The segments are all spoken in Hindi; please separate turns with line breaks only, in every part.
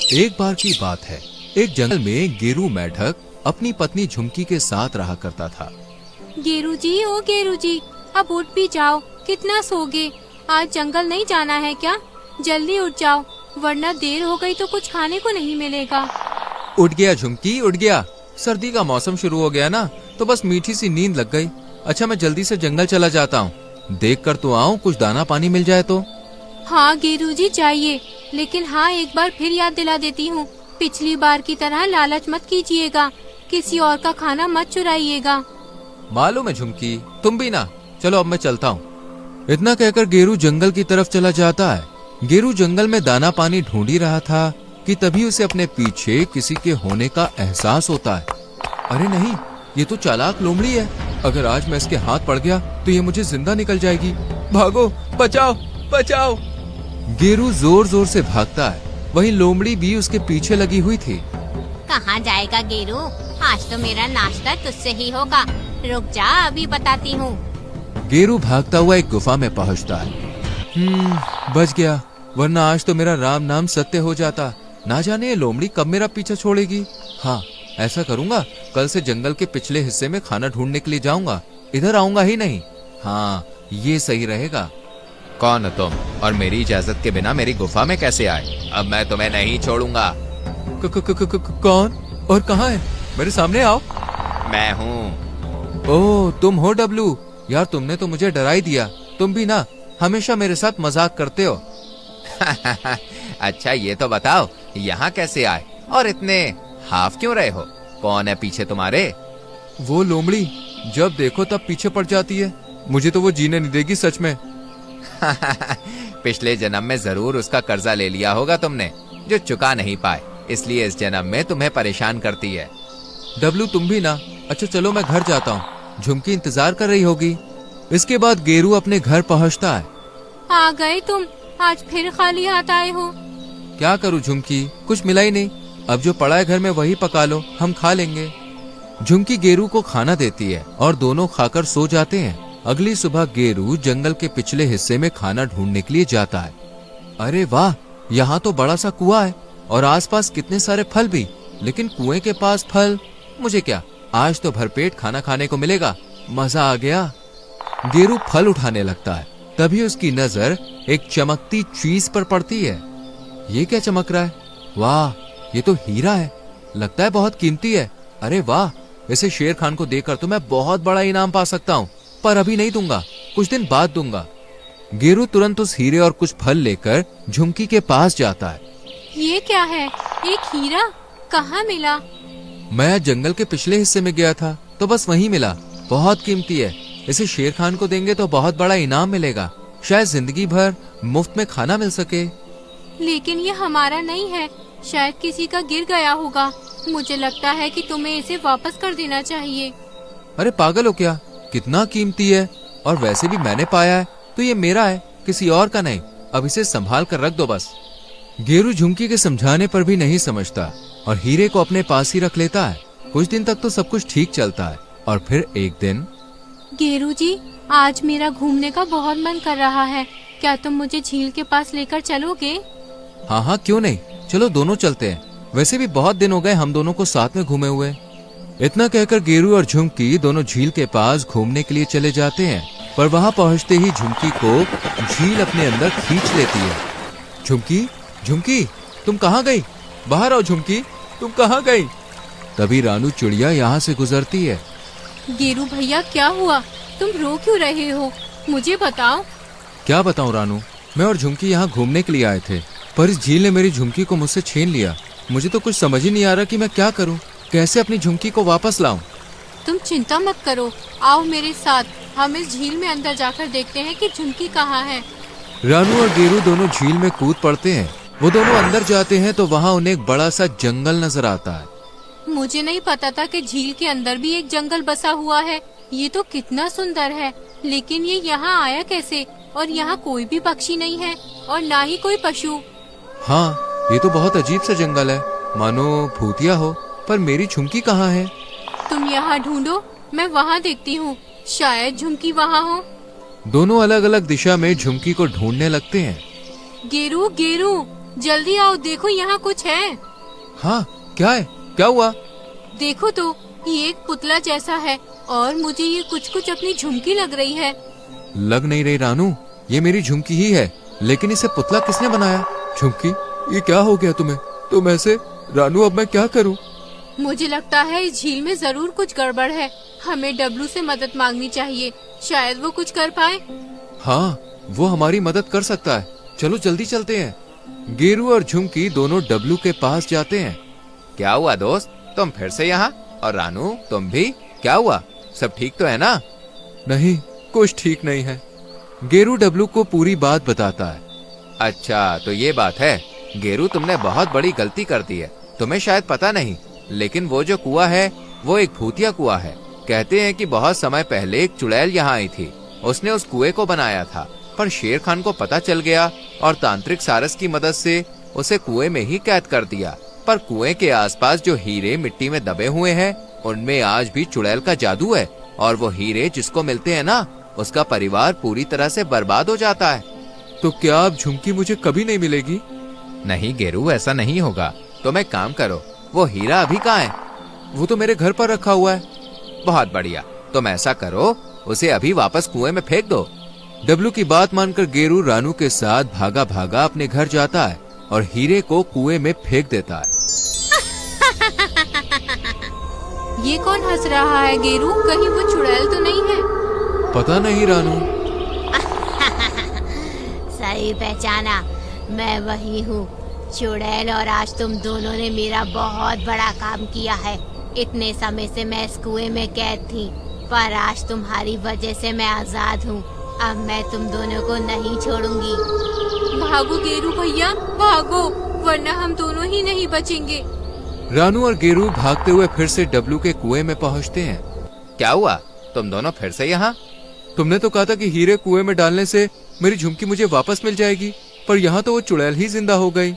एक बार की बात है, एक जंगल में गेरू मेढक अपनी पत्नी झुमकी के साथ रहा करता था।
गेरू जी, ओ गेरू जी, अब उठ भी जाओ, कितना सोगे? आज जंगल नहीं जाना है क्या? जल्दी उठ जाओ, वरना देर हो गई तो कुछ खाने को नहीं मिलेगा।
उठ गया झुमकी, उठ गया। सर्दी का मौसम शुरू हो गया ना, तो बस मीठी सी नींद लग गई। अच्छा, मैं जल्दी से जंगल चला जाता हूँ, देख कर तो आऊँ कुछ दाना पानी मिल जाए तो।
हाँ गेरू जी जाइए, लेकिन हाँ एक बार फिर याद दिला देती हूँ, पिछली बार की तरह लालच मत कीजिएगा, किसी और का खाना मत चुराइएगा।
मालूम है झुमकी, तुम भी ना। चलो अब मैं चलता हूँ। इतना कहकर गेरू जंगल की तरफ चला जाता है। गेरू जंगल में दाना पानी ढूंढ ही रहा था कि तभी उसे अपने पीछे किसी के होने का एहसास होता है। अरे नहीं, ये तो चालाक लोमड़ी है। अगर आज मैं इसके हाथ पड़ गया तो ये मुझे जिंदा निकल जाएगी। भागो, बचाओ बचाओ। गेरू जोर जोर से भागता है, वहीं लोमड़ी भी उसके पीछे लगी हुई थी।
कहाँ जाएगा गेरू? आज तो मेरा नाश्ता तुझसे ही होगा। रुक जा, अभी बताती हूँ।
गेरू भागता हुआ एक गुफा में पहुँचता है। बच गया, वरना आज तो मेरा राम नाम सत्य हो जाता। ना जाने ये लोमड़ी कब मेरा पीछा छोड़ेगी। हाँ, ऐसा करूंगा, कल से जंगल के पिछले हिस्से में खाना ढूंढने के लिए जाऊंगा, इधर आऊंगा ही नहीं। हाँ, ये सही रहेगा। कौन हो तुम और मेरी इजाजत के बिना मेरी गुफा में कैसे आए? अब मैं तुम्हें नहीं छोड़ूंगा। कौन और कहाँ है? मेरे सामने आओ। मैं हूँ। ओह, तुम हो डब्लू। यार तुमने तो मुझे डरा ही दिया। तुम भी ना हमेशा मेरे साथ मजाक करते हो। अच्छा ये तो बताओ, यहाँ कैसे आए और इतने हाफ क्यों रहे हो? कौन है पीछे तुम्हारे? वो लोमड़ी, जब देखो तब पीछे पड़ जाती है। मुझे तो वो जीने नहीं देगी सच में। पिछले जन्म में जरूर उसका कर्जा ले लिया होगा तुमने, जो चुका नहीं पाए, इसलिए इस जन्म में तुम्हें परेशान करती है। डब्लू तुम भी ना। अच्छा चलो मैं घर जाता हूँ, झुमकी इंतजार कर रही होगी। इसके बाद गेरू अपने घर पहुँचता है।
आ गए तुम, आज फिर खाली हाथ आए हो।
क्या करूँ झुमकी, कुछ मिला ही नहीं। अब जो पड़ा है घर में वही पका लो, हम खा लेंगे। झुमकी गेरू को खाना देती है और दोनों खाकर सो जाते हैं। अगली सुबह गेरू जंगल के पिछले हिस्से में खाना ढूंढने के लिए जाता है। अरे वाह, यहाँ तो बड़ा सा कुआं है और आसपास कितने सारे फल भी। लेकिन कुएं के पास फल, मुझे क्या, आज तो भरपेट खाना खाने को मिलेगा। मजा आ गया। गेरू फल उठाने लगता है, तभी उसकी नजर एक चमकती चीज पर पड़ती है। ये क्या चमक रहा है? वाह, ये तो हीरा है, लगता है बहुत कीमती है। अरे वाह, इसे शेर खान को देकर तो मैं बहुत बड़ा इनाम पा सकता हूँ, पर अभी नहीं दूंगा, कुछ दिन बाद दूंगा। गेरू तुरंत उस हीरे और कुछ फल लेकर झुमकी के पास जाता है।
ये क्या है? एक हीरा? कहाँ मिला?
मैं जंगल के पिछले हिस्से में गया था तो बस वहीं मिला। बहुत कीमती है, इसे शेर खान को देंगे तो बहुत बड़ा इनाम मिलेगा, शायद जिंदगी भर मुफ्त में खाना मिल सके।
लेकिन ये हमारा नहीं है, शायद किसी का गिर गया होगा। मुझे लगता है कि तुम्हें इसे वापस कर देना चाहिए।
अरे पागल हो क्या, कितना कीमती है, और वैसे भी मैंने पाया है तो ये मेरा है, किसी और का नहीं। अब इसे संभाल कर रख दो बस। गेरू झुमकी के समझाने पर भी नहीं समझता और हीरे को अपने पास ही रख लेता है। कुछ दिन तक तो सब कुछ ठीक चलता है और फिर एक दिन।
गेरू जी, आज मेरा घूमने का बहुत मन कर रहा है, क्या तुम मुझे झील के पास लेकर चलोगे?
हाँ हाँ क्यों नहीं, चलो दोनों चलते हैं। वैसे भी बहुत दिन हो गए हम दोनों को साथ में घूमे हुए। इतना कहकर गेरू और झुमकी दोनों झील के पास घूमने के लिए चले जाते हैं, पर वहां पहुंचते ही झुमकी को झील अपने अंदर खींच लेती है। झुमकी, झुमकी, तुम कहाँ गई? बाहर आओ झुमकी, तुम कहाँ गई? तभी रानू चिड़िया यहाँ से गुजरती है।
गेरू भैया, क्या हुआ? तुम रो क्यों रहे हो? मुझे बताओ।
क्या बताऊं रानू, मैं और झुमकी यहाँ घूमने के लिए आए थे, पर इस झील ने मेरी झुमकी को मुझसे छीन लिया। मुझे तो कुछ समझ ही नहीं आ रहा कि मैं क्या करूं, कैसे अपनी झुमकी को वापस लाऊं।
तुम चिंता मत करो, आओ मेरे साथ, हम इस झील में अंदर जाकर देखते हैं कि झुमकी कहाँ है।
रानू और गेरू दोनों झील में कूद पड़ते हैं। वो दोनों अंदर जाते हैं तो वहाँ उन्हें एक बड़ा सा जंगल नजर आता है।
मुझे नहीं पता था कि झील के अंदर भी एक जंगल बसा हुआ है। ये तो कितना सुंदर है, लेकिन ये यहाँ आया कैसे? और यहाँ कोई भी पक्षी नहीं है और ना ही कोई पशु।
हाँ, ये तो बहुत अजीब सा जंगल है, मानो भूतिया हो। पर मेरी झुमकी कहाँ है?
तुम यहाँ ढूंढो, मैं वहाँ देखती हूँ, शायद झुमकी वहाँ हो।
दोनों अलग अलग दिशा में झुमकी को ढूंढने लगते हैं।
गेरू, गेरू, जल्दी आओ, देखो यहाँ कुछ है।
हाँ, क्या है? क्या हुआ?
देखो तो, ये एक पुतला जैसा है और मुझे ये कुछ अपनी झुमकी लग रही है।
लग नहीं रही रानू, ये मेरी झुमकी ही है, लेकिन इसे पुतला किसने बनाया? झुमकी, ये क्या हो गया तुम्हें? तुम ऐसे? रानू, अब मैं क्या करूँ?
मुझे लगता है इस झील में जरूर कुछ गड़बड़ है। हमें डब्लू से मदद मांगनी चाहिए, शायद वो कुछ कर पाए।
हाँ, वो हमारी मदद कर सकता है। चलो जल्दी चलते हैं। गेरू और झुमकी दोनों डब्लू के पास जाते हैं। क्या हुआ दोस्त, तुम फिर से यहाँ? और रानू, तुम भी? क्या हुआ? सब ठीक तो है ना? नहीं, कुछ ठीक नहीं है। गेरू डब्लू को पूरी बात बताता है। अच्छा, तो ये बात है। गेरू, तुमने बहुत बड़ी गलती कर दी है। तुम्हें शायद पता नहीं, लेकिन वो जो कुआं है वो एक भूतिया कुआं है। कहते हैं कि बहुत समय पहले एक चुड़ैल यहाँ आई थी। उसने उस कुएं को बनाया था, पर शेर खान को पता चल गया और तांत्रिक सारस की मदद से उसे कुएं में ही कैद कर दिया। पर कुएं के आसपास जो हीरे मिट्टी में दबे हुए हैं, उनमें आज भी चुड़ैल का जादू है, और वो हीरे जिसको मिलते हैं ना, उसका परिवार पूरी तरह से बर्बाद हो जाता है। तो क्या अब झुमकी मुझे कभी नहीं मिलेगी? नहीं गेरू, ऐसा नहीं होगा। तुम एक काम करो, वो हीरा अभी कहाँ है? वो तो मेरे घर पर रखा हुआ है। बहुत बढ़िया, तुम ऐसा करो, उसे अभी वापस कुएं में फेंक दो। डब्लू की बात मानकर गेरू रानू के साथ भागा भागा अपने घर जाता है और हीरे को कुएं में फेंक देता है।
ये कौन हंस रहा है गेरू? कहीं वो चुड़ैल तो नहीं है?
पता नहीं रानू।
सही पहचाना, मैं वही हूँ, चुड़ैल। और आज तुम दोनों ने मेरा बहुत बड़ा काम किया है। इतने समय से मैं इस कुएं में कैद थी, पर आज तुम्हारी वजह से मैं आजाद हूँ। अब मैं तुम दोनों को नहीं छोड़ूंगी।
भागो गेरू भैया, भागो, वरना हम दोनों ही नहीं बचेंगे।
रानू और गेरू भागते हुए फिर से डब्लू के कुएं में पहुंचते हैं। क्या हुआ, तुम दोनों फिर से यहाँ? तुमने तो कहा था कि हीरे कुएं में डालने से मेरी झुमकी मुझे वापस मिल जाएगी, पर यहाँ तो वो चुड़ैल ही जिंदा हो गई।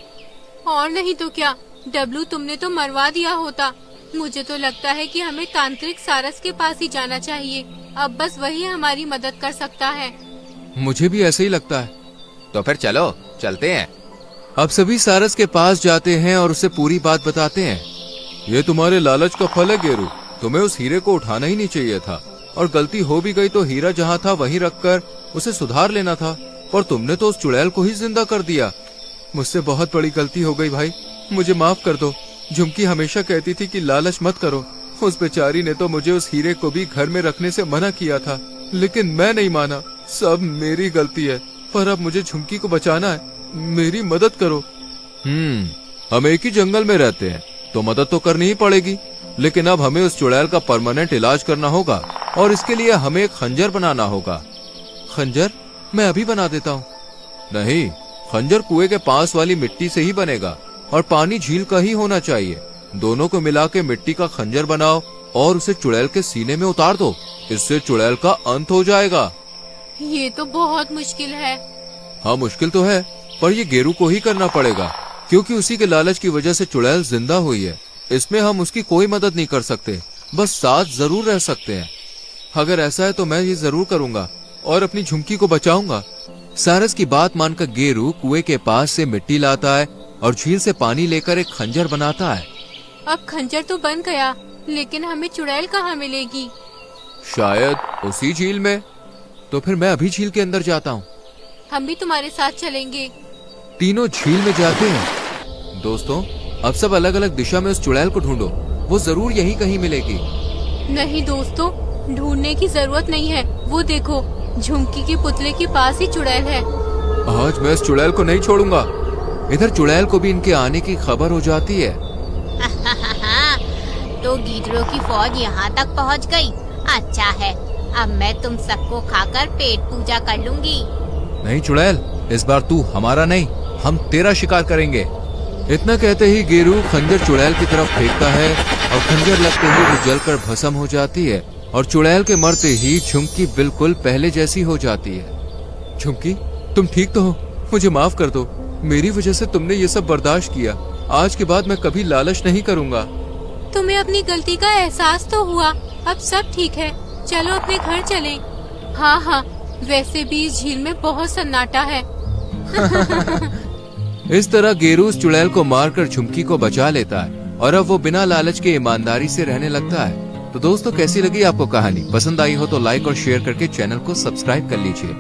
और नहीं तो क्या डब्लू, तुमने तो मरवा दिया होता। मुझे तो लगता है कि हमें तांत्रिक सारस के पास ही जाना चाहिए। अब बस वही हमारी मदद कर सकता है।
मुझे भी ऐसे ही लगता है। तो फिर चलो, चलते हैं। अब सभी सारस के पास जाते हैं और उसे पूरी बात बताते हैं। ये तुम्हारे लालच का फल है गेरू, तुम्हें उस हीरे को उठाना ही नहीं चाहिए था, और गलती हो भी गई तो हीरा जहाँ था वहीं रखकर उसे सुधार लेना था, और तुमने तो उस चुड़ैल को ही जिंदा कर दिया। मुझसे बहुत बड़ी गलती हो गई भाई, मुझे माफ कर दो। झुमकी हमेशा कहती थी कि लालच मत करो। उस बेचारी ने तो मुझे उस हीरे को भी घर में रखने से मना किया था, लेकिन मैं नहीं माना। सब मेरी गलती है, पर अब मुझे झुमकी को बचाना है, मेरी मदद करो। हम एक ही जंगल में रहते हैं, तो मदद तो करनी ही पड़ेगी, लेकिन अब हमें उस चुड़ैल का परमानेंट इलाज करना होगा, और इसके लिए हमें एक खंजर बनाना होगा। खंजर? मैं अभी बना देता हूँ। नहीं, खंजर कुएं के पास वाली मिट्टी से ही बनेगा, और पानी झील का ही होना चाहिए। दोनों को मिला के मिट्टी का खंजर बनाओ और उसे चुड़ैल के सीने में उतार दो। इससे चुड़ैल का अंत हो जाएगा।
ये तो बहुत मुश्किल है।
हाँ, मुश्किल तो है, पर ये गेरू को ही करना पड़ेगा, क्योंकि उसी के लालच की वजह से चुड़ैल जिंदा हुई है। इसमें हम उसकी कोई मदद नहीं कर सकते, बस साथ जरूर रह सकते हैं। अगर ऐसा है तो मैं ये जरूर करूंगा और अपनी झुमकी को बचाऊंगा। सारस की बात मानकर गेरू कुएं के पास से मिट्टी लाता है और झील से पानी लेकर एक खंजर बनाता है।
अब खंजर तो बन गया, लेकिन हमें चुड़ैल कहाँ मिलेगी?
शायद उसी झील में। तो फिर मैं अभी झील के अंदर जाता हूँ।
हम भी तुम्हारे साथ चलेंगे।
तीनों झील में जाते हैं। दोस्तों, अब सब अलग अलग दिशा में उस चुड़ैल को ढूंढो, वो जरूर यहीं कहीं मिलेगी।
नहीं दोस्तों, ढूंढने की जरूरत नहीं है। वो देखो, झुमकी के पुतले के पास ही चुड़ैल है।
आज मैं इस चुड़ैल को नहीं छोड़ूंगा। इधर चुड़ैल को भी इनके आने की खबर हो जाती है।
तो गीदड़ों की फौज यहाँ तक पहुँच गई। अच्छा है, अब मैं तुम सबको खाकर पेट पूजा कर लूंगी।
नहीं चुड़ैल, इस बार तू हमारा नहीं, हम तेरा शिकार करेंगे। इतना कहते ही गेरू खंजर चुड़ैल की तरफ फेंकता है और खंजर लगते ही वो जलकर भस्म हो जाती है, और चुड़ैल के मरते ही झुमकी बिल्कुल पहले जैसी हो जाती है। झुमकी, तुम ठीक तो हो? मुझे माफ कर दो, मेरी वजह से तुमने ये सब बर्दाश्त किया। आज के बाद मैं कभी लालच नहीं करूँगा।
तुम्हें अपनी गलती का एहसास तो हुआ, अब सब ठीक है। चलो अपने घर चलें। हाँ, वैसे भी इस झील में बहुत सन्नाटा है।
इस तरह गेरू उस चुड़ैल को मारकर झुमकी को बचा लेता है और अब वो बिना लालच के ईमानदारी से रहने लगता है। तो दोस्तों, कैसी लगी आपको कहानी? पसंद आई हो तो लाइक और शेयर करके चैनल को सब्सक्राइब कर लीजिए।